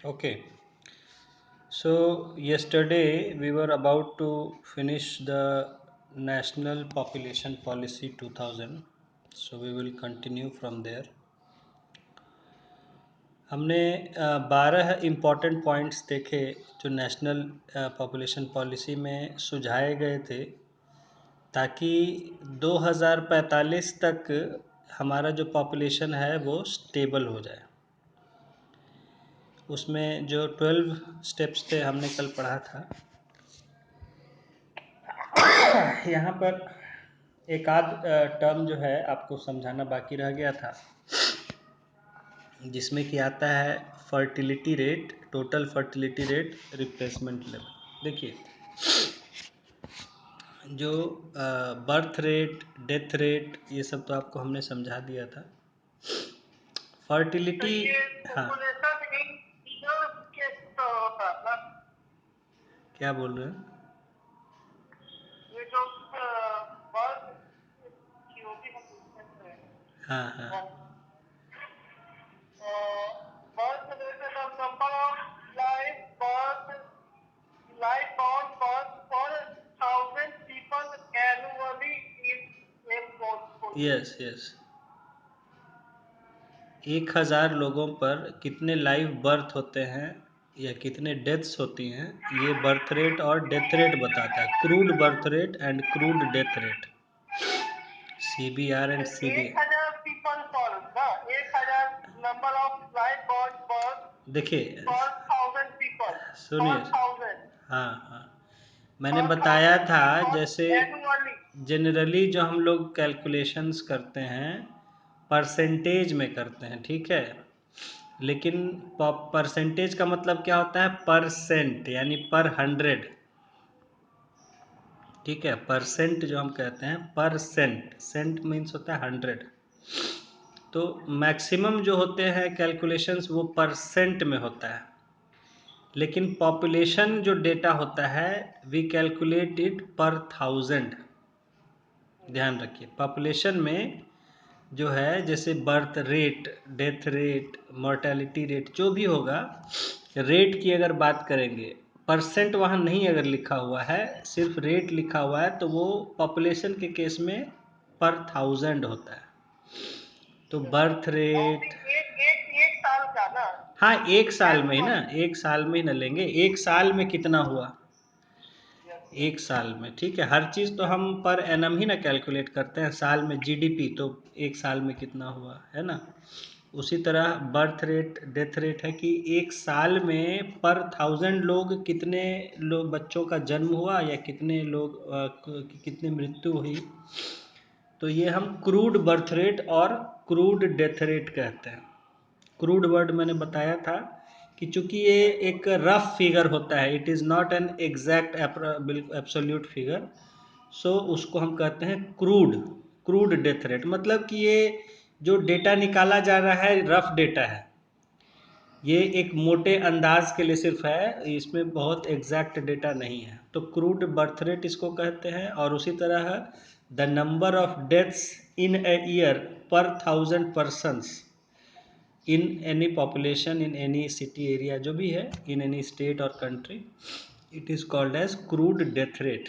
Okay. So yesterday we were about to finish the National Population Policy 2000. So we will continue from there. हमने 12 important points देखे जो national population policy में सुझाए गए थे ताकि 2045 तक हमारा जो पॉपुलेशन है वो स्टेबल हो जाए। उसमें जो 12 स्टेप्स थे हमने कल पढ़ा था। यहाँ पर एक आध टर्म जो है आपको समझाना बाकी रह गया था, जिसमें कि आता है fertility rate, total fertility rate, replacement level. देखिए, जो बर्थ रेट, डेथ रेट, ये सब तो आपको हमने समझा दिया था। फर्टिलिटी, हाँ, क्या बोल रहे हैं? ये जो बर्थ की होती है, हाँ हाँ, birth related of number of live born birth for 1,000 people annually is impossible. Yes, yes. 1000 लोगों पर कितने लाइव बर्थ होते हैं या कितने डेथ्स होती हैं, ये बर्थ रेट और डेथ रेट बताता है। Crude birth rate and crude death rate, CBR and CBR। 1000 people पर 1000 number of live born birth, देखिए, 1000 पीपल, सुनिए, हाँ हाँ, मैंने बताया था जैसे जनरली जो हम लोग कैलकुलेशंस करते हैं परसेंटेज में करते हैं, ठीक है। लेकिन परसेंटेज का मतलब क्या होता है? परसेंट, यानी पर 100, ठीक है। परसेंट जो हम कहते हैं, परसेंट, सेंट मीन्स होता है 100। तो मैक्सिमम जो होते हैं कैलकुलेशंस वो परसेंट में होता है, लेकिन पॉपुलेशन जो डेटा होता है वी कैलकुलेट इट पर 1000। ध्यान रखिए, पॉपुलेशन में जो है जैसे birth rate, death rate, mortality rate, जो भी होगा, रेट की अगर बात करेंगे, परसेंट वहाँ नहीं अगर लिखा हुआ है, सिर्फ रेट लिखा हुआ है, तो वो पॉपुलेशन के केस में पर 1000 होता है। तो बर्थ रेट एक साल का ना, हाँ, एक साल में ही ना, एक साल में ही ना लेंगे। एक साल में कितना हुआ, एक साल में, ठीक है। हर चीज़ तो हम पर एनम ही ना कैलकुलेट करते हैं। साल में GDP, तो एक साल में कितना हुआ, है ना। उसी तरह बर्थ रेट, डेथ रेट है कि एक साल में पर 1000 लोग, कितने लोग बच्चों का जन्म हुआ या कितने लोग कितनी मृत्यु हुई। तो ये हम क्रूड बर्थ रेट और क्रूड डेथ रेट कहते हैं। क्रूड वर्ड मैंने बताया था कि चूंकि ये एक रफ फिगर होता है, it is not an exact absolute figure, so उसको हम कहते हैं क्रूड, क्रूड डेथ रेट। मतलब कि ये जो डेटा निकाला जा रहा है रफ डेटा है, ये एक मोटे अंदाज के लिए सिर्फ है, इसमें बहुत एग्जैक्ट डेटा नहीं है। तो क्रूड बर्थ रेट इसको कहते हैं। और उसी तरह the number of deaths in a year per 1000 persons in any population, in any city area, जो भी है, इन एनी स्टेट और country, it is called as crude death rate.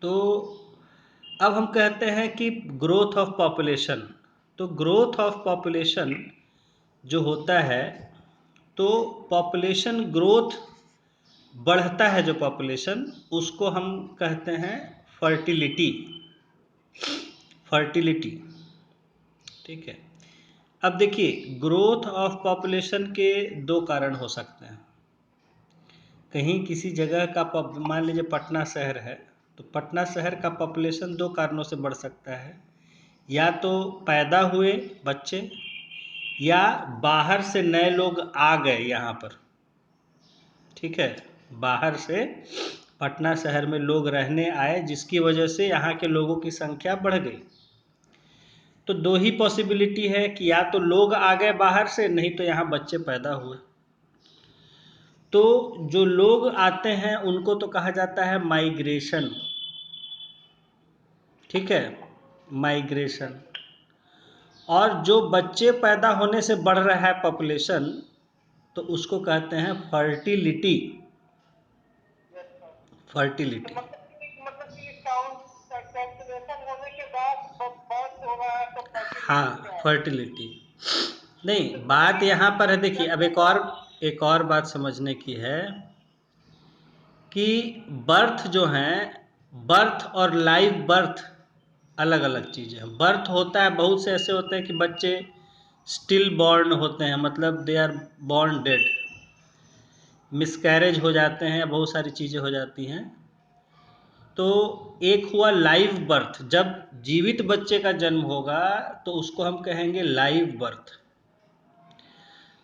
तो अब हम कहते हैं कि ग्रोथ ऑफ पॉपुलेशन। तो ग्रोथ ऑफ पॉपुलेशन जो होता है, तो पॉपुलेशन ग्रोथ बढ़ता है, जो पॉपुलेशन, उसको हम कहते हैं फर्टिलिटी, फर्टिलिटी, ठीक है। अब देखिए, ग्रोथ ऑफ पॉपुलेशन के दो कारण हो सकते हैं। कहीं किसी जगह का मान लीजिए पटना शहर है, तो पटना शहर का पॉपुलेशन दो कारणों से बढ़ सकता है। या तो पैदा हुए बच्चे, या बाहर से नए लोग आ गए यहाँ पर, ठीक है। बाहर से पटना शहर में लोग रहने आए, जिसकी वजह से यहाँ के लोगों की संख्या बढ़ गई। तो दो ही पॉसिबिलिटी है कि या तो लोग आ गए बाहर से, नहीं तो यहाँ बच्चे पैदा हुए। तो जो लोग आते हैं उनको तो कहा जाता है माइग्रेशन, ठीक है, माइग्रेशन। और जो बच्चे पैदा होने से बढ़ रहा है पॉपुलेशन, तो उसको कहते हैं फर्टिलिटी। फर्टिलिटी मतलब कि कैलकुलेशन होने के बाद बर्थ हो रहा है तो हाँ, फर्टिलिटी क्या है? फर्टिलिटी। नहीं, तो बात जल्दी यहाँ पर है, देखिए अब जल्दी एक और बात समझने की है कि बर्थ जो है, बर्थ और लाइव बर्थ अलग अलग चीज़ें हैं। बर्थ होता है, बहुत से ऐसे होते हैं कि बच्चे स्टिल बॉर्न होते हैं, मतलब they are born dead, miscarriage हो जाते हैं, बहुत सारी चीज़ें हो जाती हैं। तो एक हुआ लाइव बर्थ, जब जीवित बच्चे का जन्म होगा तो उसको हम कहेंगे लाइव बर्थ।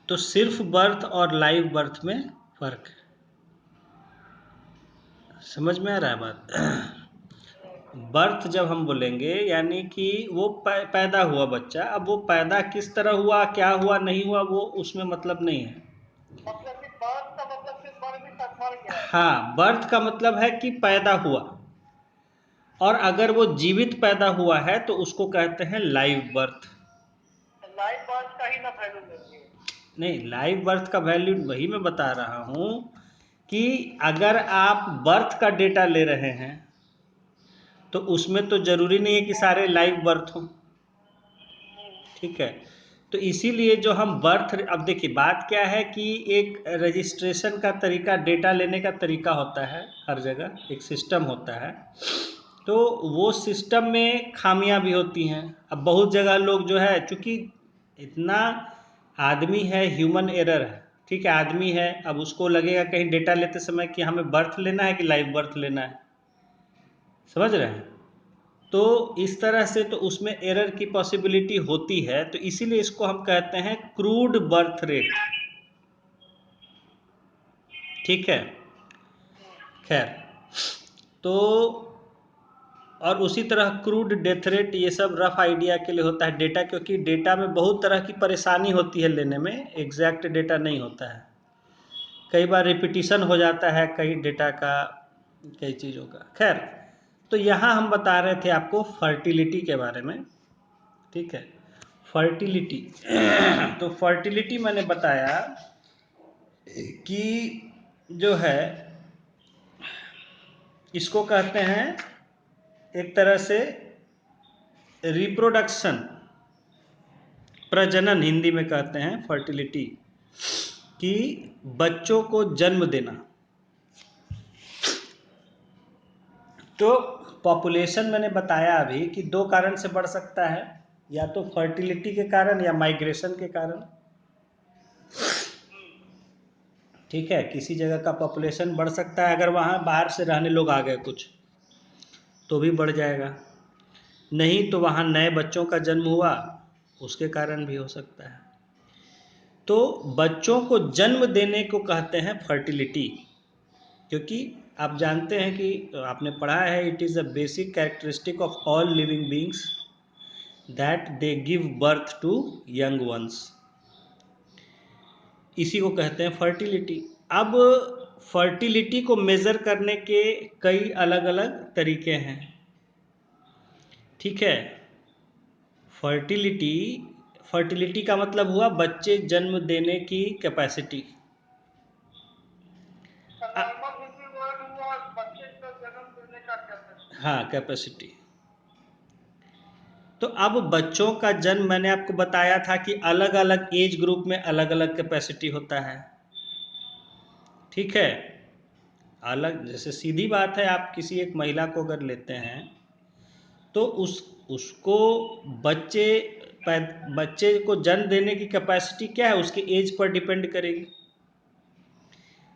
तो सिर्फ बर्थ और लाइव बर्थ में फ़र्क है। समझ में आ रहा है बात? बर्थ जब हम बोलेंगे यानी कि वो पैदा हुआ बच्चा, अब वो पैदा किस तरह हुआ, क्या हुआ, नहीं हुआ, वो उसमें मतलब नहीं है। मतलब कि बर्थ का मतलब सिर्फ मर भी तक मर गया है। हाँ, बर्थ का मतलब है कि पैदा हुआ, और अगर वो जीवित पैदा हुआ है तो उसको कहते हैं लाइव बर्थ। लाइफ बर्थ का ही ना वैल्यू लेंगे। नहीं, लाइव बर्थ का वैल्यू वही मैं बता रहा हूँ कि अगर आप बर्थ का डेटा ले रहे हैं तो उसमें तो ज़रूरी नहीं है कि सारे लाइव बर्थ हों। ठीक है, तो इसीलिए जो हम बर्थ, अब देखिए बात क्या है कि एक रजिस्ट्रेशन का तरीका, डेटा लेने का तरीका होता है, हर जगह एक सिस्टम होता है। तो वो सिस्टम में खामियां भी होती हैं। अब बहुत जगह लोग जो है, चूँकि इतना आदमी है, ह्यूमन एरर है, ठीक है, आदमी है, अब उसको लगेगा कहीं डेटा लेते समय कि हमें बर्थ लेना है कि लाइव बर्थ लेना है। समझ रहे हैं? तो इस तरह से तो उसमें एरर की पॉसिबिलिटी होती है, तो इसीलिए इसको हम कहते हैं क्रूड बर्थ रेट। ठीक है, खैर, तो और उसी तरह क्रूड डेथ रेट, ये सब रफ आइडिया के लिए होता है डेटा, क्योंकि डेटा में बहुत तरह की परेशानी होती है लेने में, एग्जैक्ट डेटा नहीं होता है, कई बार रिपीटिशन हो जाता है कई डेटा का, कई चीज़ों का। खैर, तो यहाँ हम बता रहे थे आपको फर्टिलिटी के बारे में। ठीक है, फर्टिलिटी तो फर्टिलिटी मैंने बताया कि जो है इसको कहते हैं एक तरह से रिप्रोडक्शन, प्रजनन हिंदी में कहते हैं फर्टिलिटी, कि बच्चों को जन्म देना। तो पॉपुलेशन मैंने बताया अभी कि दो कारण से बढ़ सकता है, या तो फर्टिलिटी के कारण या माइग्रेशन के कारण। ठीक है, किसी जगह का पॉपुलेशन बढ़ सकता है, अगर वहाँ बाहर से रहने लोग आ गए कुछ तो भी बढ़ जाएगा, नहीं तो वहाँ नए बच्चों का जन्म हुआ उसके कारण भी हो सकता है। तो बच्चों को जन्म देने को कहते हैं फर्टिलिटी, क्योंकि आप जानते हैं कि आपने पढ़ा है, it is a basic characteristic of all living beings that they give birth to young ones. इसी को कहते हैं फर्टिलिटी। अब फर्टिलिटी को मेज़र करने के कई अलग अलग तरीके हैं। ठीक है, फर्टिलिटी, फर्टिलिटी का मतलब हुआ बच्चे जन्म देने की कैपेसिटी। नॉर्मल हिंदी वर्ड हुआ बच्चे को जन्म देने का कैपेसिटी। हाँ, कैपेसिटी। तो अब बच्चों का जन्म मैंने आपको बताया था कि अलग अलग एज ग्रुप में अलग अलग कैपेसिटी होता है। ठीक है, अलग, जैसे सीधी बात है, आप किसी एक महिला को अगर लेते हैं तो उसको बच्चे बच्चे को जन्म देने की कैपेसिटी क्या है, उसके एज पर डिपेंड करेगी।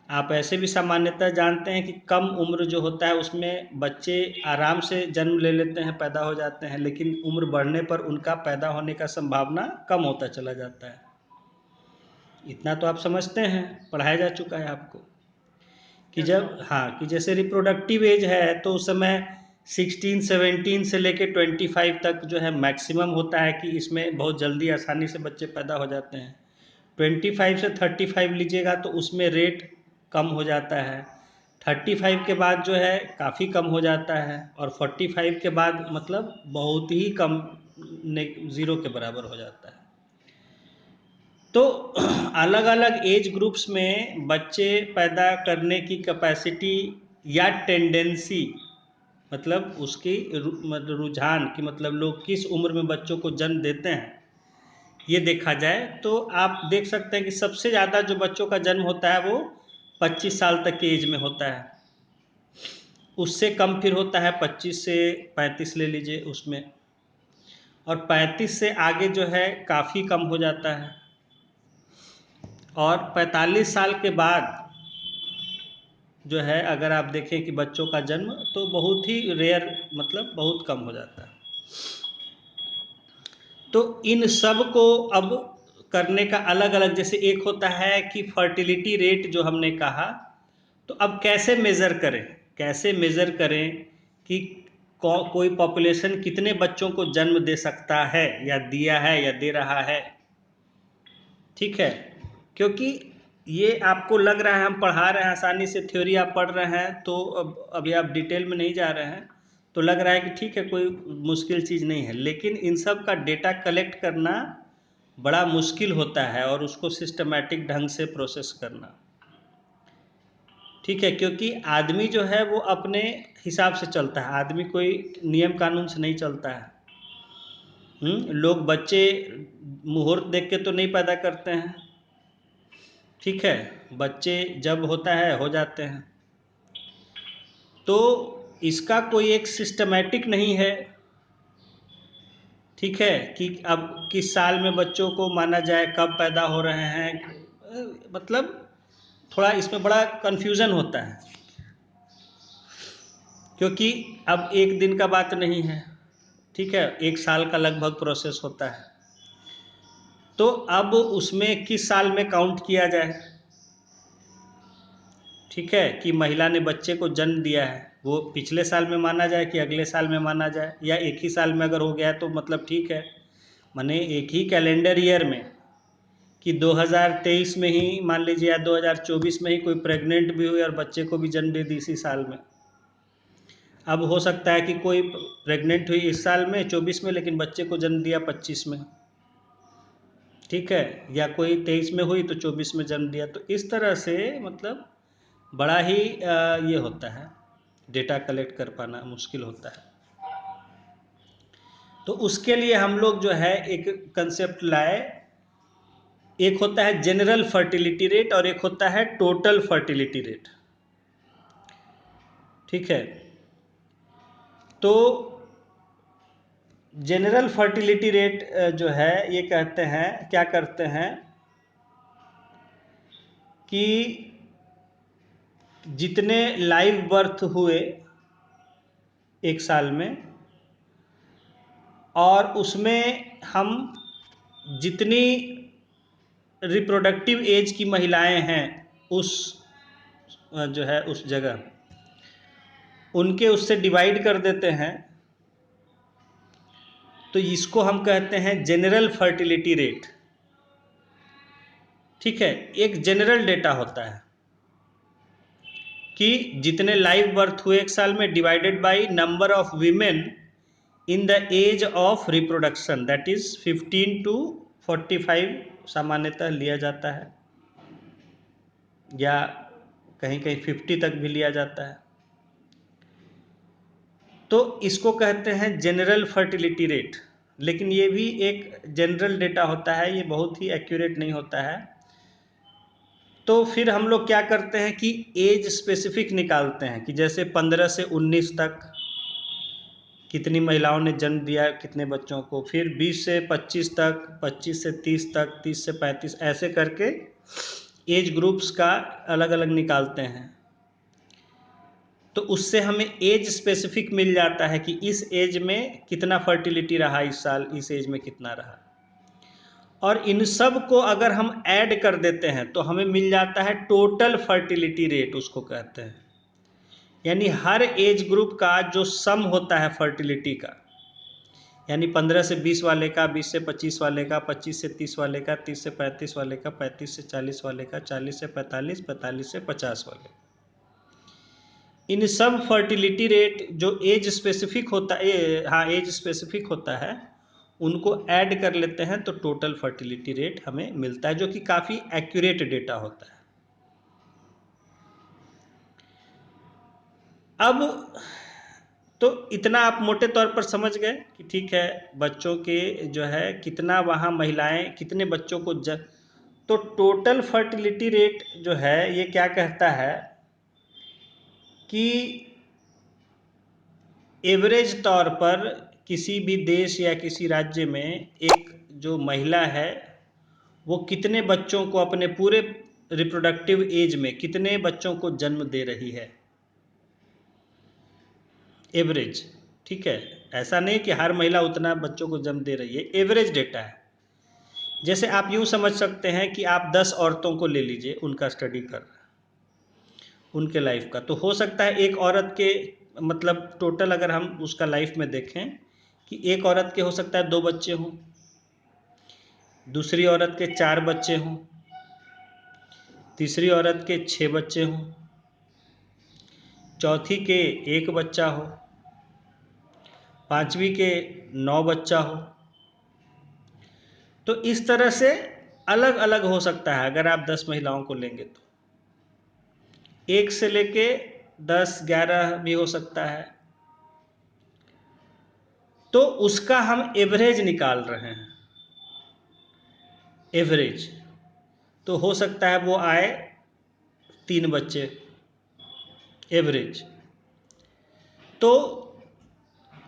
आप ऐसे भी सामान्यतः जानते हैं कि कम उम्र जो होता है उसमें बच्चे आराम से जन्म ले लेते हैं, पैदा हो जाते हैं, लेकिन उम्र बढ़ने पर उनका पैदा होने का संभावना कम होता चला जाता है। इतना तो आप समझते हैं, पढ़ाया जा चुका है आपको कि जब, हाँ, कि जैसे रिप्रोडक्टिव एज है तो उस समय 16-17 से लेके 25 तक जो है मैक्सिमम होता है कि इसमें बहुत जल्दी आसानी से बच्चे पैदा हो जाते हैं। 25 से 35 लीजिएगा तो उसमें रेट कम हो जाता है। 35 के बाद जो है काफ़ी कम हो जाता है, और 45 के बाद मतलब बहुत ही कम, ज़ीरो के बराबर हो जाता है। तो अलग अलग एज ग्रुप्स में बच्चे पैदा करने की कैपेसिटी या टेंडेंसी, मतलब उसकी मतलब रुझान कि मतलब लोग किस उम्र में बच्चों को जन्म देते हैं, ये देखा जाए तो आप देख सकते हैं कि सबसे ज़्यादा जो बच्चों का जन्म होता है वो 25 साल तक की एज में होता है। उससे कम फिर होता है 25 से 35 ले लीजिए उसमें, और 35 से आगे जो है काफ़ी कम हो जाता है, और 45 साल के बाद जो है अगर आप देखें कि बच्चों का जन्म तो बहुत ही रेयर, मतलब बहुत कम हो जाता है। तो इन सब को अब करने का अलग अलग, जैसे एक होता है कि फर्टिलिटी रेट जो हमने कहा, तो अब कैसे मेज़र करें, कैसे मेज़र करें कि कोई पॉपुलेशन कितने बच्चों को जन्म दे सकता है या दिया है या दे रहा है। ठीक है, क्योंकि ये आपको लग रहा है हम पढ़ा रहे हैं आसानी से, थ्योरी आप पढ़ रहे हैं तो अब अभी आप डिटेल में नहीं जा रहे हैं तो लग रहा है कि ठीक है कोई मुश्किल चीज़ नहीं है, लेकिन इन सब का डेटा कलेक्ट करना बड़ा मुश्किल होता है और उसको सिस्टमैटिक ढंग से प्रोसेस करना। ठीक है, क्योंकि आदमी जो है वो अपने हिसाब से चलता है, आदमी कोई नियम कानून से नहीं चलता है। लोग बच्चे मुहूर्त देख के तो नहीं पैदा करते हैं। ठीक है, बच्चे जब होता है हो जाते हैं, तो इसका कोई एक सिस्टमैटिक नहीं है। ठीक है, कि अब किस साल में बच्चों को माना जाए, कब पैदा हो रहे हैं, मतलब थोड़ा इसमें बड़ा कन्फ्यूज़न होता है, क्योंकि अब एक दिन का बात नहीं है। ठीक है, एक साल का लगभग प्रोसेस होता है, तो अब उसमें किस साल में काउंट किया जाए। ठीक है, कि महिला ने बच्चे को जन्म दिया है, वो पिछले साल में माना जाए कि अगले साल में माना जाए, या एक ही साल में अगर हो गया है तो मतलब ठीक है, माने एक ही कैलेंडर ईयर में, कि 2023 में ही मान लीजिए या 2024 में ही कोई प्रेग्नेंट भी हुई और बच्चे को भी जन्म दे दी इसी साल में। अब हो सकता है कि कोई प्रेग्नेंट हुई इस साल में 24 में, लेकिन बच्चे को जन्म दिया 25 में। ठीक है, या कोई 23 में हुई तो 24 में जन्म दिया, तो इस तरह से मतलब बड़ा ही ये होता है, डेटा कलेक्ट कर पाना मुश्किल होता है। तो उसके लिए हम लोग जो है एक कंसेप्ट लाए, एक होता है जनरल फर्टिलिटी रेट और एक होता है टोटल फर्टिलिटी रेट। ठीक है, तो जनरल फर्टिलिटी रेट जो है ये कहते हैं, क्या करते हैं कि जितने लाइव बर्थ हुए एक साल में, और उसमें हम जितनी रिप्रोडक्टिव एज की महिलाएं हैं उस जो है उस जगह, उनके उससे डिवाइड कर देते हैं, तो इसको हम कहते हैं जनरल फर्टिलिटी रेट। ठीक है, एक जनरल डेटा होता है कि जितने लाइव बर्थ हुए एक साल में divided by number of women in the age of reproduction, that is 15 to 45 सामान्यतः लिया जाता है, या कहीं कहीं 50 तक भी लिया जाता है। तो इसको कहते हैं जनरल फर्टिलिटी रेट, लेकिन ये भी एक जनरल डेटा होता है, ये बहुत ही एक्यूरेट नहीं होता है। तो फिर हम लोग क्या करते हैं कि एज स्पेसिफिक निकालते हैं, कि जैसे 15 से 19 तक कितनी महिलाओं ने जन्म दिया, कितने बच्चों को, फिर 20 से 25 तक, 25 से 30 तक, 30 से 35, ऐसे करके एज ग्रुप्स का अलग अलग निकालते हैं। तो उससे हमें एज स्पेसिफिक मिल जाता है कि इस एज में कितना फर्टिलिटी रहा इस साल, इस एज में कितना रहा, और इन सब को अगर हम ऐड कर देते हैं तो हमें मिल जाता है टोटल फर्टिलिटी रेट, उसको कहते हैं। यानी हर एज ग्रुप का जो सम होता है फर्टिलिटी का, यानी 15 से 20 वाले का, 20 से 25 वाले का, 25 से 30 वाले का, 30 से 35 वाले का, 35 से 40 वाले का, 40 से 45, 45 से 50 वाले, इन सब फर्टिलिटी रेट जो एज स्पेसिफिक होता है, हाँ एज स्पेसिफिक होता है, उनको ऐड कर लेते हैं तो टोटल फर्टिलिटी रेट हमें मिलता है, जो कि काफ़ी एक्यूरेट डेटा होता है। अब तो इतना आप मोटे तौर पर समझ गए कि ठीक है, बच्चों के जो है कितना वहाँ महिलाएं कितने बच्चों को तो टोटल फर्टिलिटी रेट जो है ये क्या कहता है कि एवरेज तौर पर किसी भी देश या किसी राज्य में एक जो महिला है वो कितने बच्चों को अपने पूरे रिप्रोडक्टिव एज में कितने बच्चों को जन्म दे रही है, एवरेज। ठीक है, ऐसा नहीं कि हर महिला उतना बच्चों को जन्म दे रही है, एवरेज डेटा है। जैसे आप यूँ समझ सकते हैं कि आप 10 औरतों को ले लीजिए, उनका स्टडी कर रहे हैं, उनके लाइफ का, तो हो सकता है एक औरत के मतलब टोटल अगर हम उसका लाइफ में देखें कि एक औरत के हो सकता है 2 बच्चे हों, दूसरी औरत के 4 बच्चे हों, तीसरी औरत के 6 बच्चे हों, चौथी के 1 बच्चा हो, पांचवी के 9 बच्चा हो। तो इस तरह से अलग अलग हो सकता है। अगर आप 10 महिलाओं को लेंगे तो 1 से लेके 10 11 भी हो सकता है। तो उसका हम एवरेज निकाल रहे हैं, एवरेज। तो हो सकता है वो आए 3 बच्चे एवरेज। तो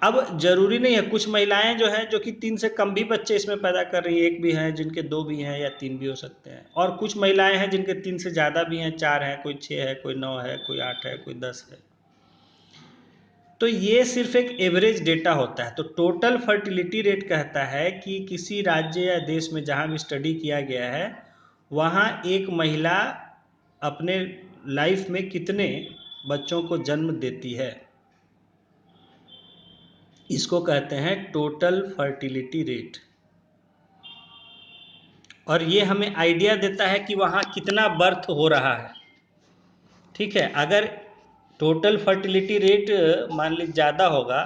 अब जरूरी नहीं है, कुछ महिलाएं जो हैं जो कि 3 से कम भी बच्चे इसमें पैदा कर रही हैं, 1 भी हैं जिनके 2 भी हैं या 3 भी हो सकते हैं, और कुछ महिलाएं हैं जिनके 3 से ज़्यादा भी हैं, 4 हैं, कोई 6 है, कोई 9 है, कोई 8 है, कोई 10 है। तो ये सिर्फ एक एवरेज डेटा होता है। तो टोटल फर्टिलिटी रेट कहता है कि किसी राज्य या देश में जहाँ भी स्टडी किया गया है वहाँ एक महिला अपने लाइफ में कितने बच्चों को जन्म देती है, इसको कहते हैं टोटल फर्टिलिटी रेट। और ये हमें आइडिया देता है कि वहाँ कितना बर्थ हो रहा है। ठीक है, अगर टोटल फर्टिलिटी रेट मान लीजिए ज़्यादा होगा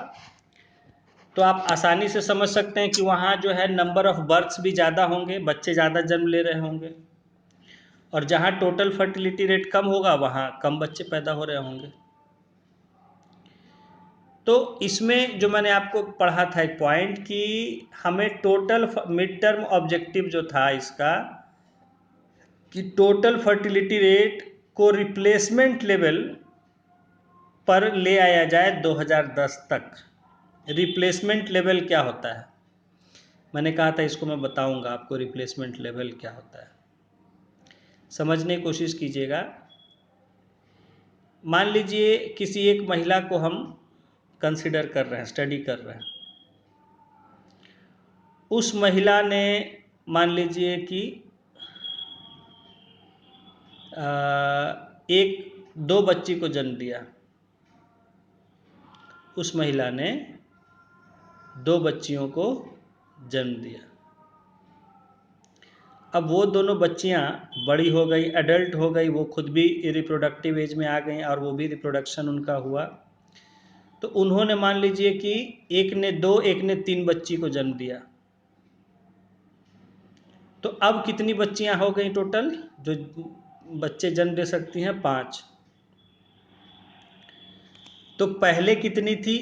तो आप आसानी से समझ सकते हैं कि वहाँ जो है नंबर ऑफ बर्थ्स भी ज़्यादा होंगे, बच्चे ज़्यादा जन्म ले रहे होंगे। और जहाँ टोटल फर्टिलिटी रेट कम होगा वहाँ कम बच्चे पैदा हो रहे होंगे। तो इसमें जो मैंने आपको पढ़ा था एक पॉइंट कि हमें टोटल मिड टर्म ऑब्जेक्टिव जो था इसका कि टोटल फर्टिलिटी रेट को रिप्लेसमेंट लेवल पर ले आया जाए 2010 तक। रिप्लेसमेंट लेवल क्या होता है, मैंने कहा था इसको मैं बताऊंगा आपको रिप्लेसमेंट लेवल क्या होता है, समझने की कोशिश कीजिएगा। मान लीजिए किसी एक महिला को हम कंसिडर कर रहे हैं, स्टडी कर रहे हैं। उस महिला ने मान लीजिए कि 2 बच्ची को जन्म दिया। उस महिला ने 2 बच्चियों को जन्म दिया। अब वो दोनों बच्चियां बड़ी हो गई, एडल्ट हो गई, वो खुद भी रिप्रोडक्टिव एज में आ गई और वो भी रिप्रोडक्शन उनका हुआ। तो उन्होंने मान लीजिए कि एक ने 2 एक ने 3 बच्ची को जन्म दिया। तो अब कितनी बच्चियां हो गई टोटल जो बच्चे जन्म दे सकती हैं? 5। तो पहले कितनी थी?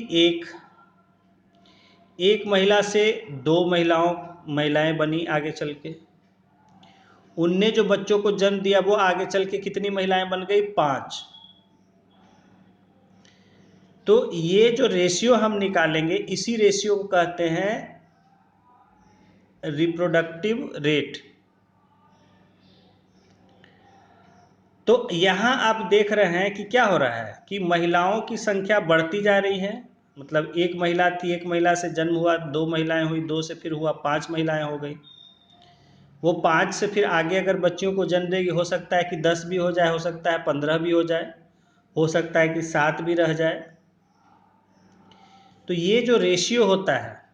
एक महिला से 2 महिलाएं बनी आगे चल के। उनने जो बच्चों को जन्म दिया वो आगे चल के कितनी महिलाएं बन गई? 5। तो ये जो रेशियो हम निकालेंगे इसी रेशियो को कहते हैं रिप्रोडक्टिव रेट। तो यहाँ आप देख रहे हैं कि क्या हो रहा है कि महिलाओं की संख्या बढ़ती जा रही है। मतलब एक महिला थी, एक महिला से जन्म हुआ, 2 महिलाएं हुई, 2 से फिर हुआ 5 महिलाएं हो गई। वो 5 से फिर आगे अगर बच्चियों को जन्म देगी, हो सकता है कि 10 भी हो जाए, हो सकता है 15 भी हो जाए, हो सकता है कि 7 भी रह जाए। तो ये जो रेशियो होता है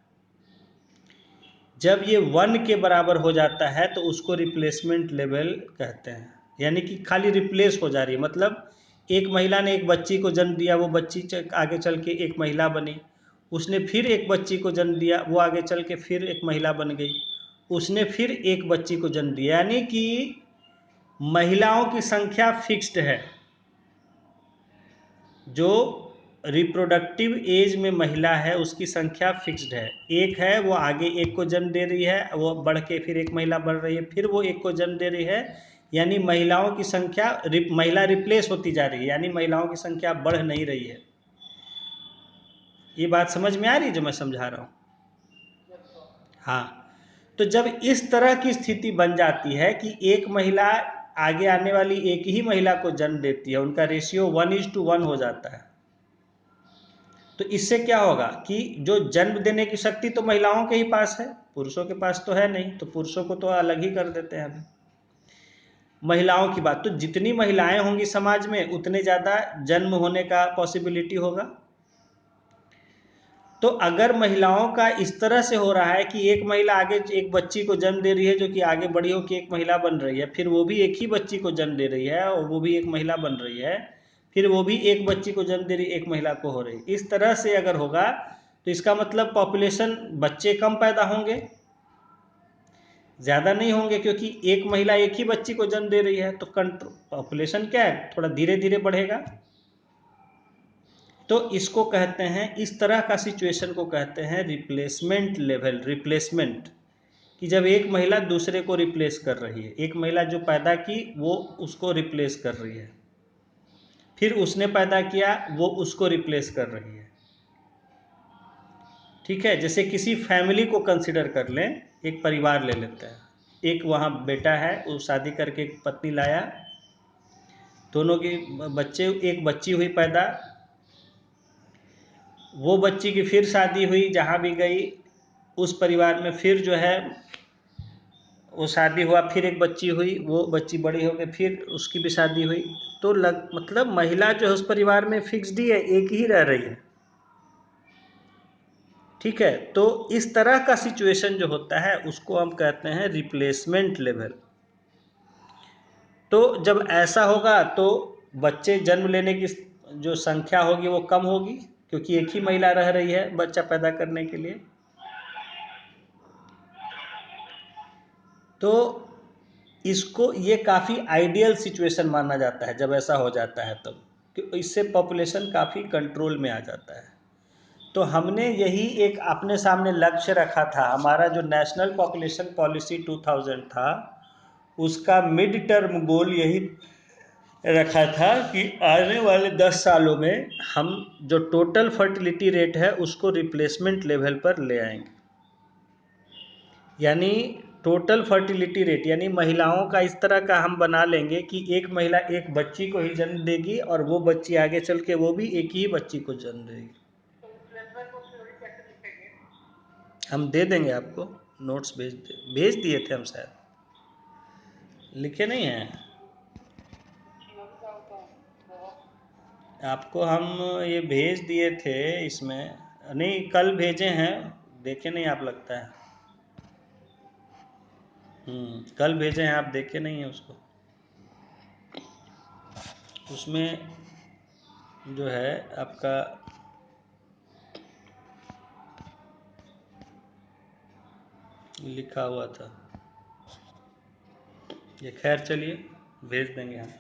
जब ये 1 के बराबर हो जाता है तो उसको रिप्लेसमेंट लेवल कहते हैं। यानी कि खाली रिप्लेस हो जा रही है, मतलब एक महिला ने एक बच्ची को जन्म दिया, वो बच्ची आगे चल के एक महिला बनी, उसने फिर एक बच्ची को जन्म दिया, वो आगे चल के फिर एक महिला बन गई, उसने फिर एक बच्ची को जन्म दिया, यानी कि महिलाओं की संख्या फिक्स्ड है। जो रिप्रोडक्टिव एज में महिला है उसकी संख्या फिक्स्ड है, एक है वो आगे एक को जन्म दे रही है, वो बढ़ के फिर एक महिला बढ़ रही है, फिर वो एक को जन्म दे रही है, यानी महिलाओं की संख्या महिला रिप्लेस होती जा रही है, यानी महिलाओं की संख्या बढ़ नहीं रही है। ये बात समझ में आ रही है जो मैं समझा रहा हूँ? हाँ, तो जब इस तरह की स्थिति बन जाती है कि एक महिला आगे आने वाली एक ही महिला को जन्म देती है, उनका रेशियो 1:1 हो जाता है, तो इससे क्या होगा कि जो जन्म देने की शक्ति तो महिलाओं के ही पास है, पुरुषों के पास तो है नहीं, तो पुरुषों को तो अलग ही कर देते हैं अभी। महिलाओं की बात, तो जितनी महिलाएं होंगी समाज में उतने ज़्यादा जन्म होने का पॉसिबिलिटी होगा। तो अगर महिलाओं का इस तरह से हो रहा है कि एक महिला आगे एक बच्ची को जन्म दे रही है जो कि आगे बड़ी होकर एक महिला बन रही है, फिर वो भी एक ही बच्ची को जन्म दे रही है और वो भी एक महिला बन रही है, फिर वो भी एक बच्ची को जन्म दे रही एक महिला को हो रही, इस तरह से अगर होगा तो इसका मतलब पॉपुलेशन, बच्चे कम पैदा होंगे, ज़्यादा नहीं होंगे, क्योंकि एक महिला एक ही बच्ची को जन्म दे रही है, तो पॉपुलेशन क्या है, थोड़ा धीरे धीरे बढ़ेगा। तो इसको कहते हैं, इस तरह का सिचुएशन को कहते हैं रिप्लेसमेंट लेवल, रिप्लेसमेंट, कि जब एक महिला दूसरे को रिप्लेस कर रही है, एक महिला जो पैदा की वो उसको रिप्लेस कर रही है, फिर उसने पैदा किया वो उसको रिप्लेस कर रही है। ठीक है, जैसे किसी फैमिली को कंसिडर कर लें, एक परिवार ले लेते हैं, एक वहाँ बेटा है, वो शादी करके एक पत्नी लाया, दोनों के बच्चे, एक बच्ची हुई पैदा, वो बच्ची की फिर शादी हुई, जहाँ भी गई उस परिवार में फिर जो है वो शादी हुआ, फिर एक बच्ची हुई, वो बच्ची बड़ी हो गई, फिर उसकी भी शादी हुई, तो मतलब महिला जो है उस परिवार में फिक्स्ड ही है, एक ही रह रही है। ठीक है, तो इस तरह का सिचुएशन जो होता है उसको हम कहते हैं रिप्लेसमेंट लेवल। तो जब ऐसा होगा तो बच्चे जन्म लेने की जो संख्या होगी वो कम होगी, क्योंकि एक ही महिला रह रही है बच्चा पैदा करने के लिए। तो इसको, ये काफ़ी आइडियल सिचुएशन माना जाता है जब ऐसा हो जाता है तब, कि इससे पॉपुलेशन काफ़ी कंट्रोल में आ जाता है। तो हमने यही एक अपने सामने लक्ष्य रखा था, हमारा जो नेशनल पॉपुलेशन पॉलिसी 2000 था उसका मिड टर्म गोल यही रखा था कि आने वाले 10 सालों में हम जो टोटल फर्टिलिटी रेट है उसको रिप्लेसमेंट लेवल पर ले आएंगे, यानी टोटल फर्टिलिटी रेट, यानी महिलाओं का इस तरह का हम बना लेंगे कि एक महिला एक बच्ची को ही जन्म देगी और वो बच्ची आगे चल के वो भी एक ही बच्ची को जन्म देगी। हम दे देंगे आपको, नोट्स भेज दिए थे हम, शायद लिखे नहीं हैं आपको, हम ये भेज दिए थे इसमें, नहीं कल भेजे हैं, देखे नहीं आप लगता है। कल भेजे हैं, आप देखे नहीं हैं उसको, उसमें जो है आपका लिखा हुआ था ये, खैर चलिए भेज देंगे हम।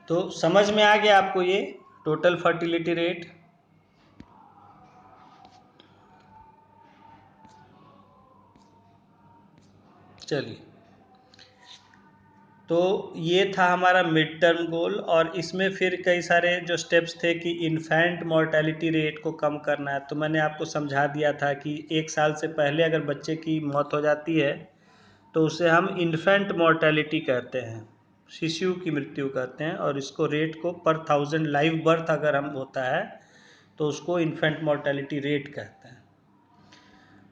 तो समझ में आ गया आपको ये टोटल फर्टिलिटी रेट? चलिए, तो ये था हमारा मिड टर्म गोल, और इसमें फिर कई सारे जो स्टेप्स थे कि इन्फेंट मोर्टेलिटी रेट को कम करना है, तो मैंने आपको समझा दिया था कि 1 साल से पहले अगर बच्चे की मौत हो जाती है तो उसे हम इन्फेंट मोर्टेलिटी कहते हैं, शिशु की मृत्यु कहते हैं, और इसको रेट को पर 1000 लाइव बर्थ अगर हम होता है तो उसको इन्फेंट मोर्टेलिटी रेट कहते हैं।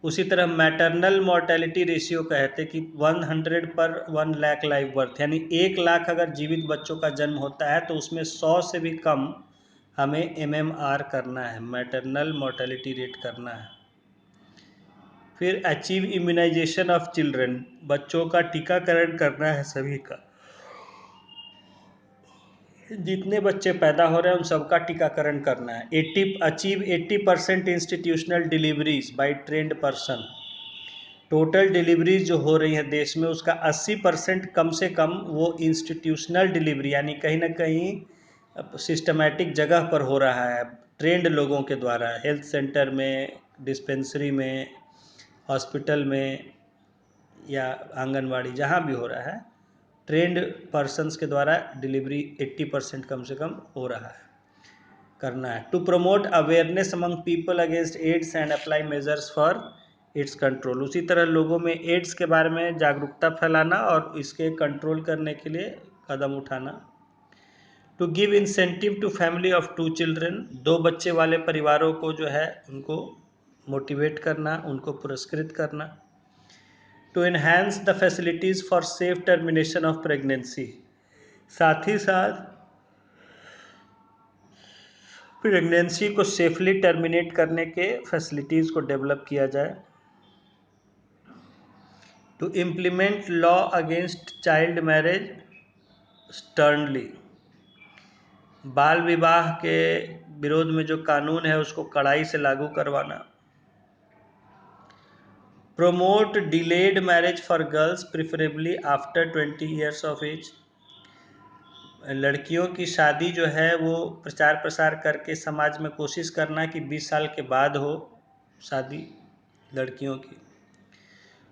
उसी तरह मैटरनल मोर्टेलिटी रेशियो कहते कि 100 पर 1 लाख लाइव बर्थ, यानी 1 लाख अगर जीवित बच्चों का जन्म होता है तो उसमें 100 से भी कम हमें MMR करना है, मैटरनल मोर्टेलिटी रेट करना है। फिर अचीव इम्यूनाइजेशन ऑफ चिल्ड्रन, बच्चों का टीकाकरण करना है सभी का। जितने बच्चे पैदा हो रहे हैं उन सबका टीकाकरण करना है। 80% institutional deliveries by trained person. Total deliveries जो हो रही है देश में उसका 80% कम से कम वो इंस्टीट्यूशनल डिलीवरी यानी कहीं ना कहीं सिस्टमैटिक जगह पर हो रहा है, ट्रेंड लोगों के द्वारा, हेल्थ सेंटर में, डिस्पेंसरी में, हॉस्पिटल में या आंगनवाड़ी, जहाँ भी हो रहा है, ट्रेंड पर्सन्स के द्वारा डिलीवरी 80% कम से कम हो रहा है, करना है। To promote awareness among people against AIDS and apply measures for its control. उसी तरह लोगों में एड्स के बारे में जागरूकता फैलाना और इसके कंट्रोल करने के लिए कदम उठाना। To give incentive to family of 2 children. 2 बच्चे वाले परिवारों को जो है उनको मोटिवेट करना, उनको पुरस्कृत करना। To enhance the facilities for safe termination of pregnancy. साथ ही साथ प्रेगनेंसी को सेफली टर्मिनेट करने के फैसिलिटीज़ को डेवलप किया जाए। To implement law against child marriage sternly. बाल विवाह के विरोध में जो कानून है उसको कड़ाई से लागू करवाना। Promote delayed marriage for girls preferably after 20 years of age. लड़कियों की शादी जो है वो प्रचार प्रसार करके समाज में कोशिश करना कि 20 साल के बाद हो शादी लड़कियों की।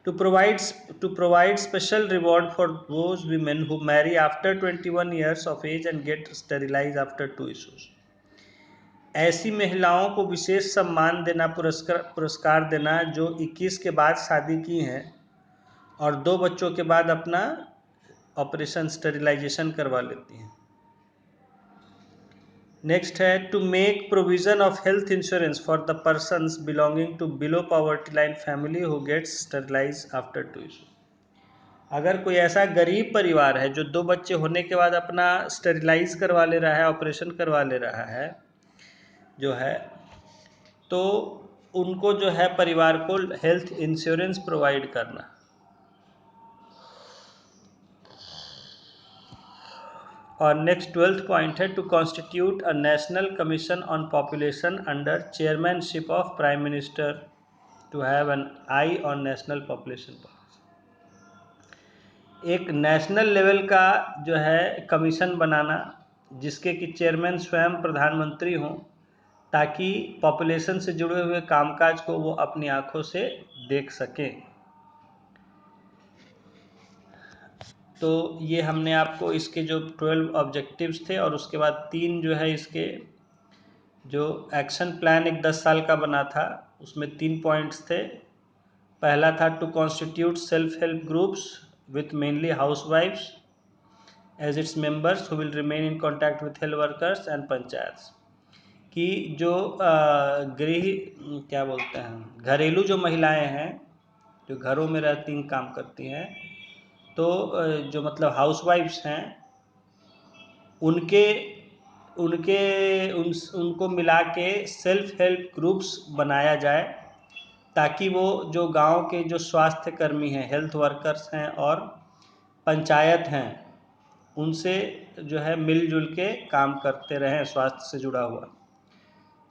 To provide special reward for those women who marry after 21 years of age and get sterilized after 2 issues. ऐसी महिलाओं को विशेष सम्मान देना, पुरस्कार देना जो 21 के बाद शादी की हैं और 2 बच्चों के बाद अपना ऑपरेशन स्टेरिलाइजेशन करवा लेती हैं। नेक्स्ट है to make provision of health insurance for the persons belonging to below poverty line family who gets sterilize after 2 issue. अगर कोई ऐसा गरीब परिवार है जो 2 बच्चे होने के बाद अपना स्टेरिलाइज करवा ले रहा है, ऑपरेशन करवा ले रहा है जो है, तो उनको जो है परिवार को हेल्थ इंश्योरेंस प्रोवाइड करना। और नेक्स्ट 12th पॉइंट है to constitute a national commission on population under chairmanship of prime minister to have an eye on national population policy. एक नेशनल लेवल का जो है कमीशन बनाना जिसके कि चेयरमैन स्वयं प्रधानमंत्री हों, ताकि पॉपुलेशन से जुड़े हुए कामकाज को वो अपनी आंखों से देख सकें। तो ये हमने आपको इसके जो 12 ऑब्जेक्टिव्स थे और उसके बाद 3 जो है इसके जो एक्शन प्लान एक 10 साल का बना था उसमें 3 पॉइंट्स थे। पहला था to constitute self help groups with mainly हाउसवाइफ्स as its members who will remain in contact with health workers and panchayats. कि जो गृह क्या बोलते हैं घरेलू जो महिलाएं हैं जो घरों में रहती हैं, काम करती हैं, तो जो मतलब हाउसवाइफ्स हैं उनके उनके उनको मिला के सेल्फ हेल्प ग्रुप्स बनाया जाए, ताकि वो जो गांव के जो स्वास्थ्य कर्मी हैं, हेल्थ वर्कर्स हैं और पंचायत हैं, उनसे जो है मिलजुल के काम करते रहें स्वास्थ्य से जुड़ा हुआ।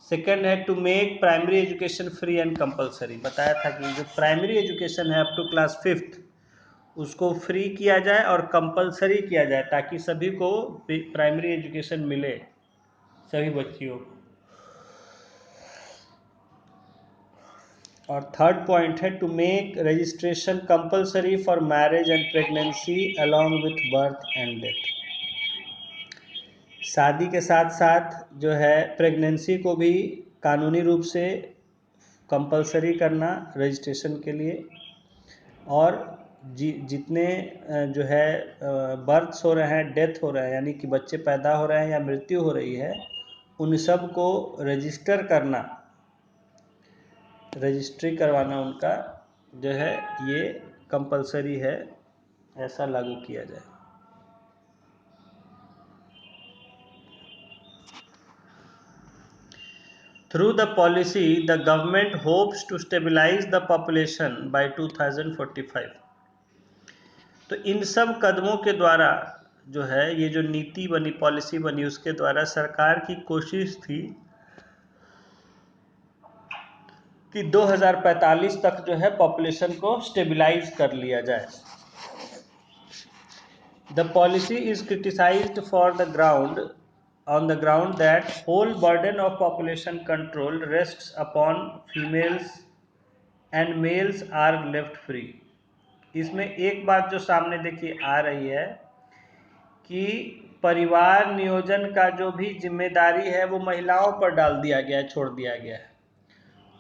सेकेंड है to make primary education free and compulsory. बताया था कि जो प्राइमरी एजुकेशन है अप टू क्लास 5th उसको फ्री किया जाए और कंपलसरी किया जाए, ताकि सभी को प्राइमरी एजुकेशन मिले, सभी बच्चियों को। और थर्ड पॉइंट है to make registration compulsory for marriage and pregnancy along with birth and death. शादी के साथ साथ जो है प्रेगनेंसी को भी कानूनी रूप से कंपलसरी करना रजिस्ट्रेशन के लिए, और जितने जो है बर्थ्स हो रहे हैं, डेथ हो रहा है, यानी कि बच्चे पैदा हो रहे हैं या मृत्यु हो रही है, उन सब को रजिस्टर करना, रजिस्ट्री करवाना उनका जो है ये कंपलसरी है, ऐसा लागू किया जाए। Through the policy, the government hopes to stabilize the population by 2045. तो इन सब कदमों के द्वारा जो है ये जो नीति बनी, पॉलिसी बनी, उसके द्वारा सरकार की कोशिश थी कि 2045 तक जो है पॉपुलेशन को स्टेबलाइज कर लिया जाए। The policy is criticized on the ground that whole burden of population control rests upon females and males are left free। इसमें एक बात जो सामने देखिए आ रही है कि परिवार नियोजन का जो भी जिम्मेदारी है वो महिलाओं पर डाल दिया गया है, छोड़ दिया गया है,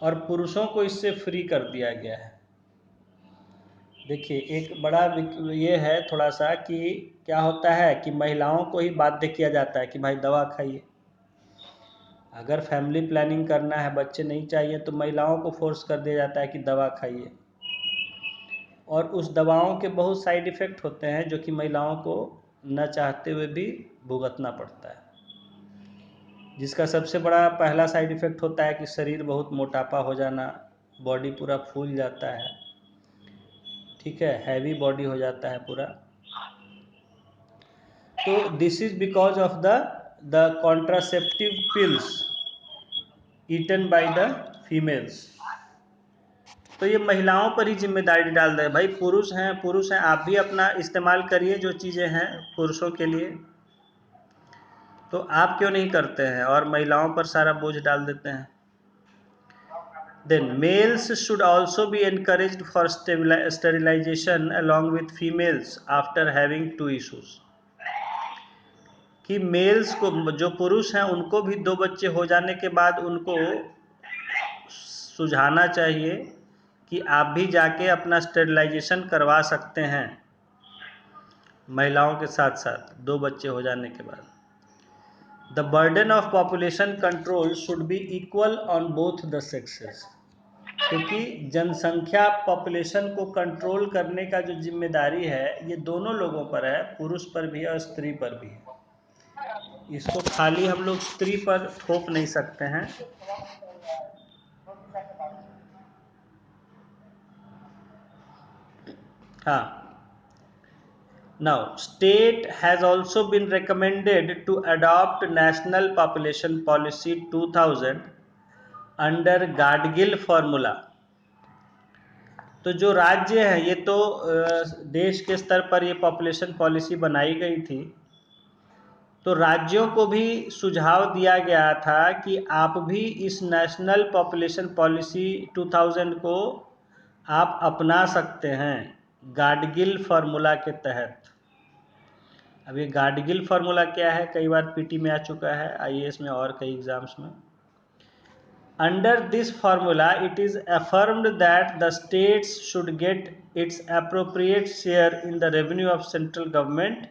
और पुरुषों को इससे फ्री कर दिया गया है। देखिए एक बड़ा ये है थोड़ा सा कि क्या होता है कि महिलाओं को ही बाध्य किया जाता है कि भाई दवा खाइए। अगर फैमिली प्लानिंग करना है, बच्चे नहीं चाहिए, तो महिलाओं को फोर्स कर दिया जाता है कि दवा खाइए, और उस दवाओं के बहुत साइड इफ़ेक्ट होते हैं जो कि महिलाओं को न चाहते हुए भी भुगतना पड़ता है। जिसका सबसे बड़ा पहला साइड इफ़ेक्ट होता है कि शरीर बहुत मोटापा हो जाना, बॉडी पूरा फूल जाता है, ठीक है, हैवी बॉडी हो जाता है पूरा। तो this is because of the contraceptive pills eaten by the females. तो ये महिलाओं पर ही जिम्मेदारी डाल दे, भाई पुरुष हैं आप भी अपना इस्तेमाल करिए जो चीज़ें हैं पुरुषों के लिए, तो आप क्यों नहीं करते हैं और महिलाओं पर सारा बोझ डाल देते हैं। Then males should also be encouraged for sterilization along with females after having two issues। कि मेल्स को, जो पुरुष हैं, उनको भी 2 बच्चे हो जाने के बाद उनको सुझाना चाहिए कि आप भी जाके अपना स्टेरिलाइजेशन करवा सकते हैं महिलाओं के साथ साथ 2 बच्चे हो जाने के बाद। The burden of population control should be equal on both the sexes. क्योंकि जनसंख्या पॉपुलेशन को कंट्रोल करने का जो जिम्मेदारी है ये दोनों लोगों पर है, पुरुष पर भी और स्त्री पर भी है। इसको खाली हम लोग स्त्री पर थोप नहीं सकते हैं। हाँ, now state has also been recommended to adopt national population policy 2000 under Gadgil formula. तो जो राज्य है, ये तो देश के स्तर पर ये पॉपुलेशन पॉलिसी बनाई गई थी, तो राज्यों को भी सुझाव दिया गया था कि आप भी इस नेशनल पॉपुलेशन पॉलिसी 2000 को आप अपना सकते हैं गाडगिल फार्मूला के तहत। अब ये गाडगिल फार्मूला क्या है, कई बार पीटी में आ चुका है, आईएएस में और कई एग्जाम्स में। Under this formula, it is affirmed that the states should get its appropriate share in the revenue of central government,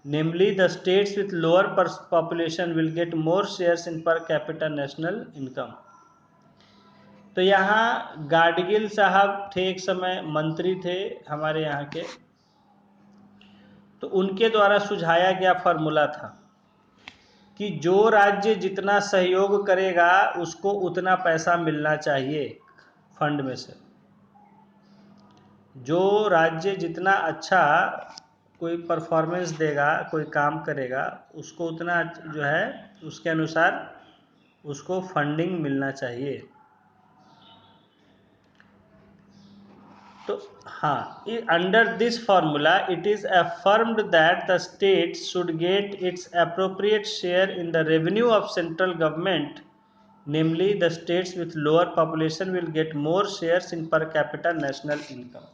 namely the states with lower population will get more shares in per capita national income। तो यहाँ गाडगिल साहब थे, एक समय मंत्री थे हमारे यहाँ के, तो उनके द्वारा सुझाया गया फार्मूला था कि जो राज्य जितना सहयोग करेगा उसको उतना पैसा मिलना चाहिए फंड में से। जो राज्य जितना अच्छा कोई परफॉर्मेंस देगा, कोई काम करेगा, उसको उतना जो है उसके अनुसार उसको फंडिंग मिलना चाहिए। तो हाँ, under this formula it is affirmed that the state should get its appropriate share in the revenue of central government, namely the states with lower population will get more shares in per capita national income.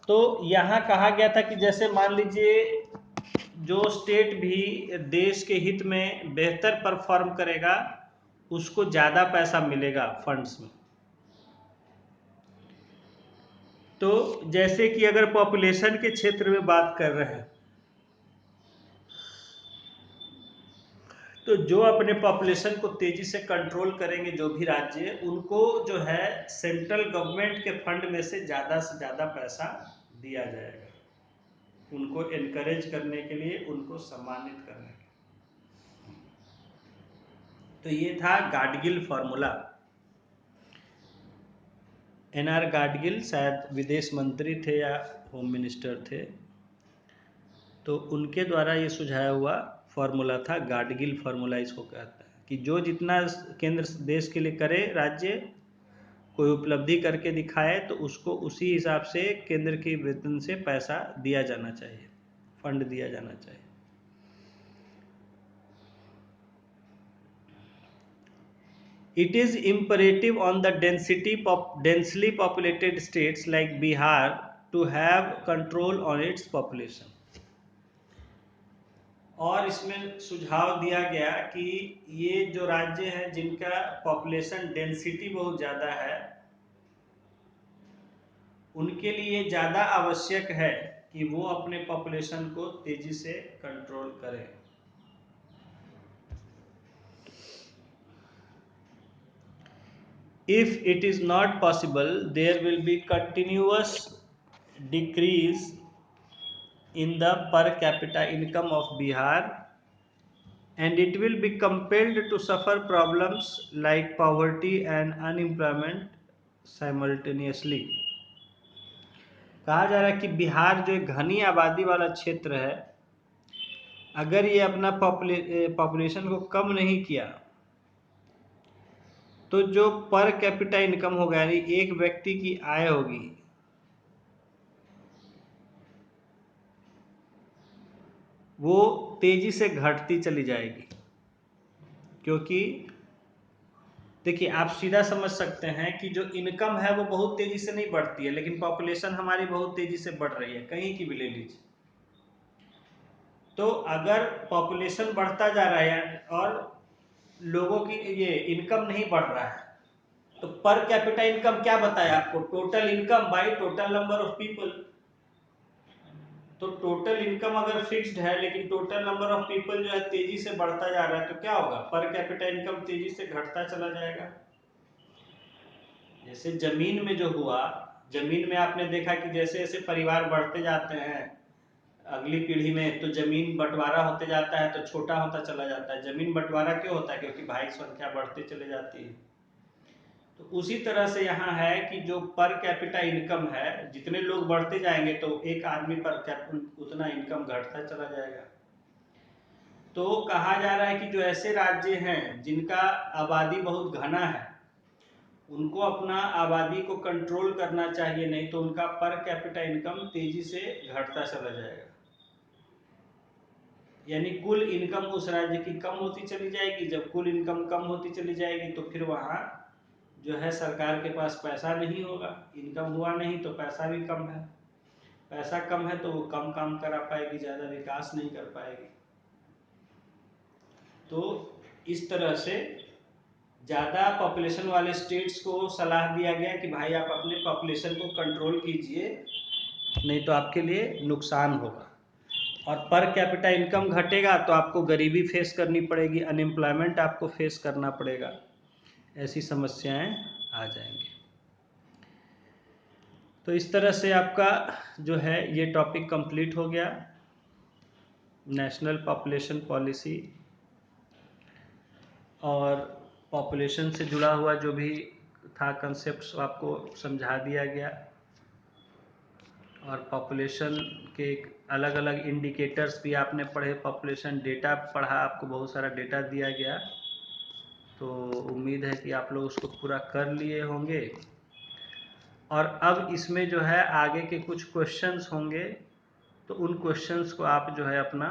तो यहाँ कहा गया था कि जैसे मान लीजिए जो स्टेट भी देश के हित में बेहतर परफॉर्म करेगा उसको ज़्यादा पैसा मिलेगा फंड्स में। तो जैसे कि अगर पॉपुलेशन के क्षेत्र में बात कर रहे हैं, तो जो अपने पॉपुलेशन को तेजी से कंट्रोल करेंगे जो भी राज्य, उनको जो है सेंट्रल गवर्नमेंट के फंड में से ज़्यादा पैसा दिया जाएगा, उनको एनकरेज करने के लिए, उनको सम्मानित करने के लिए। तो ये था गाडगिल फार्मूला। एनआर गाडगिल शायद विदेश मंत्री थे या होम मिनिस्टर थे। तो उनके द्वारा ये सुझाया हुआ फॉर्मूला था, गाडगिल फार्मूला इसको कहते हैं, कि जो जितना केंद्र देश के लिए करे, राज्य कोई उपलब्धि करके दिखाए, तो उसको उसी हिसाब से केंद्र के वेतन से पैसा दिया जाना चाहिए, फंड दिया जाना चाहिए। It is imperative on the densely populated states like Bihar to have control on its population. और इसमें सुझाव दिया गया कि ये जो राज्य हैं जिनका पॉपुलेशन डेंसिटी बहुत ज़्यादा है, उनके लिए ज़्यादा आवश्यक है कि वो अपने पॉपुलेशन को तेजी से कंट्रोल करें। If it is not possible, there will be continuous decrease in the per capita income of Bihar, and it will be compelled to suffer problems like poverty and unemployment simultaneously. कहा जा रहा है कि बिहार जो एक घनी आबादी वाला क्षेत्र है, अगर ये अपना पॉपुलेशन को कम नहीं किया तो जो पर कैपिटा इनकम होगा, यानी एक व्यक्ति की आय होगी, वो तेजी से घटती चली जाएगी। क्योंकि देखिए, आप सीधा समझ सकते हैं कि जो इनकम है वो बहुत तेजी से नहीं बढ़ती है, लेकिन पॉपुलेशन हमारी बहुत तेजी से बढ़ रही है, कहीं की भी ले लीजिए। तो अगर पॉपुलेशन बढ़ता जा रहा है और लोगों की ये इनकम नहीं बढ़ रहा है, तो पर कैपिटा इनकम क्या बताया आपको? Total income by total number of people. तो टोटल इनकम अगर फिक्स्ड है लेकिन टोटल नंबर ऑफ पीपल जो है तेजी से बढ़ता जा रहा है, तो क्या होगा? पर कैपिटा इनकम तेजी से घटता चला जाएगा। जैसे जमीन में जो हुआ, जमीन में आपने देखा कि जैसे जैसे परिवार बढ़ते जाते हैं अगली पीढ़ी में, तो जमीन बंटवारा होते जाता है, तो छोटा होता चला जाता है। जमीन बंटवारा क्यों होता है? क्योंकि भाई संख्या बढ़ती चले जाती है। तो उसी तरह से यहाँ है कि जो पर कैपिटा इनकम है, जितने लोग बढ़ते जाएंगे तो एक आदमी पर उतना इनकम घटता चला जाएगा। तो कहा जा रहा है कि जो ऐसे राज्य हैं जिनका आबादी बहुत घना है, उनको अपना आबादी को कंट्रोल करना चाहिए, नहीं तो उनका पर कैपिटा इनकम तेजी से घटता चला जाएगा। यानी कुल इनकम उस राज्य की कम होती चली जाएगी। जब कुल इनकम कम होती चली जाएगी तो फिर वहाँ जो है सरकार के पास पैसा नहीं होगा, इनकम हुआ नहीं तो पैसा भी कम है, पैसा कम है तो वो कम काम करा पाएगी, ज़्यादा विकास नहीं कर पाएगी। तो इस तरह से ज़्यादा पॉपुलेशन वाले स्टेट्स को सलाह दिया गया कि भाई आप अपने पॉपुलेशन को कंट्रोल कीजिए, नहीं तो आपके लिए नुकसान होगा। और पर कैपिटा इनकम घटेगा तो आपको गरीबी फेस करनी पड़ेगी, अनएम्प्लॉयमेंट आपको फेस करना पड़ेगा, ऐसी समस्याएं आ जाएंगी। तो इस तरह से आपका जो है ये टॉपिक कंप्लीट हो गया, नेशनल पॉपुलेशन पॉलिसी, और पॉपुलेशन से जुड़ा हुआ जो भी था कंसेप्ट्स आपको समझा दिया गया। और पॉपुलेशन के अलग अलग इंडिकेटर्स भी आपने पढ़े, पॉपुलेशन डेटा पढ़ा, आपको बहुत सारा डेटा दिया गया। तो उम्मीद है कि आप लोग उसको पूरा कर लिए होंगे। और अब इसमें जो है आगे के कुछ क्वेश्चंस होंगे, तो उन क्वेश्चंस को आप जो है अपना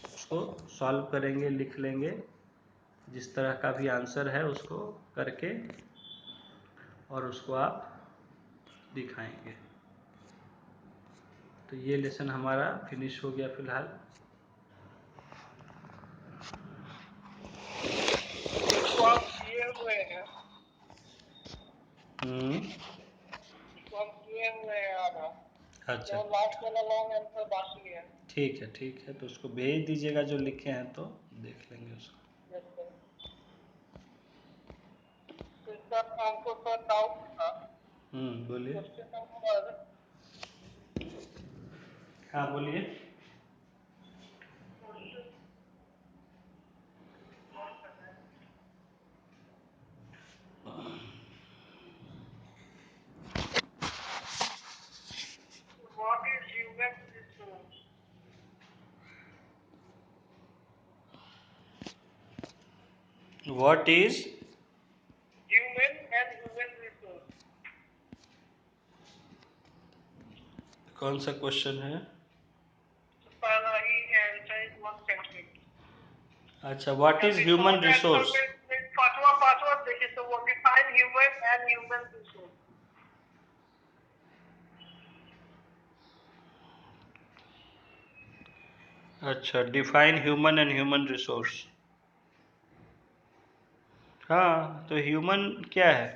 उसको सॉल्व करेंगे, लिख लेंगे, जिस तरह का भी आंसर है उसको करके, और उसको आप दिखाएंगे। तो ये लेसन हमारा फिनिश हो गया फिलहाल। इसको आप किए हुए हैं, इसको हम किए हुए हैं आधा। अच्छा, जो लास्ट वाला लॉन्ग आंसर बाकी है। ठीक है, तो उसको भेज दीजिएगा जो लिखे हैं, तो देख लेंगे उसको। Yes sir. तो सर हमको सर डाउट था, बोलिए। क्वेश्चन नंबर हाँ बोलिए। What is human resource? What is human and human resource. कौन सा क्वेश्चन है? पहला ही आंसर इज 1 सेंटेंस। अच्छा, व्हाट इज ह्यूमन रिसोर्स? पांचवा देखिए तो वो define human and human resource. अच्छा, define human and human resource. हाँ, तो ह्यूमन क्या है,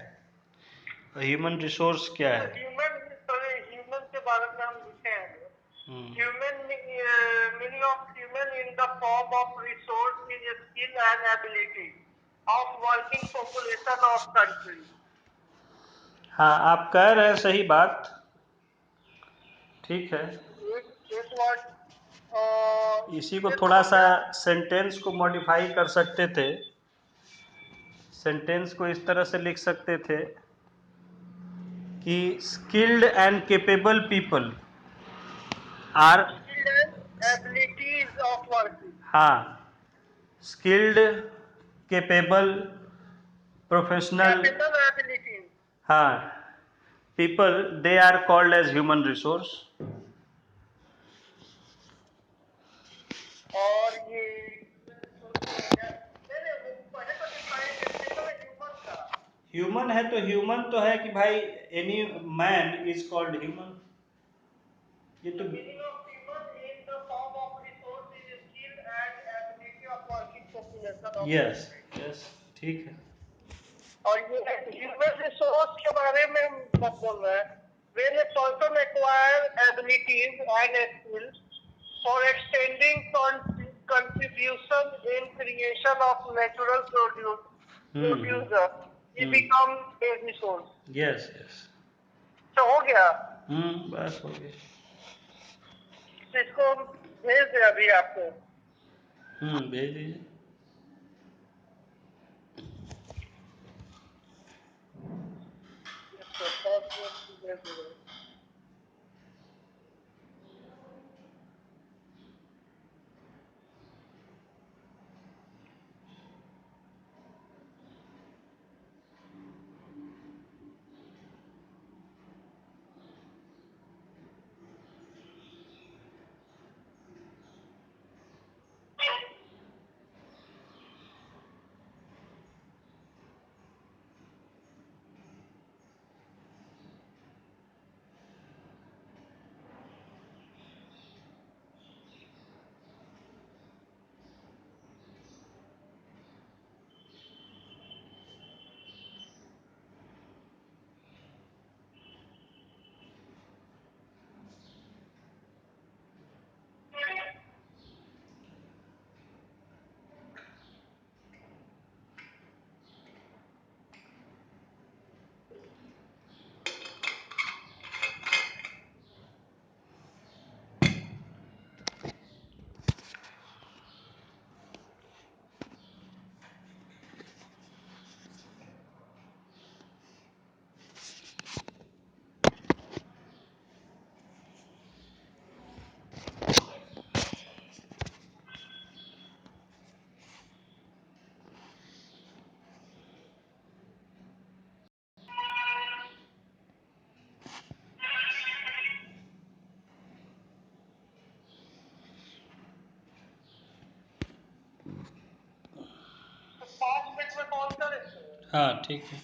ह्यूमन रिसोर्स क्या है? ह्यूमन के बारे में हम लिखे हैं। Human meaning of human in the form of resource is skill and ability of working population of country. हाँ, आप कह रहे हैं सही बात, ठीक है। एक वर्ड इसी को थोड़ा सा सेंटेंस को मॉडिफाई कर सकते थे। सेंटेंस को इस तरह से लिख सकते थे कि skilled and capable people are, abilities of working. हाँ, स्किल्ड, केपेबल, प्रोफेशनल, एबिलिटीज। हाँ, people they are called as human resource. और ये ह्यूमन है तो ह्यूमन तो है कि भाई any man is called human. ये तो meaning of human in the form of resource is skill and ability of working population of yes yes, ठीक है। और ये ह्यूमन रिसोर्स के बारे में मत बोल रहे हैं। when a person acquire abilities and skills for extending contribution in creation of natural producer, he becomes a resource। Yes yes, तो हो गया, बस हो गया। तो इसको भेज दे अभी आपको। भेज दीजिए। भेज दे। तो 5 मिनट में कॉल करें। हाँ, ठीक है।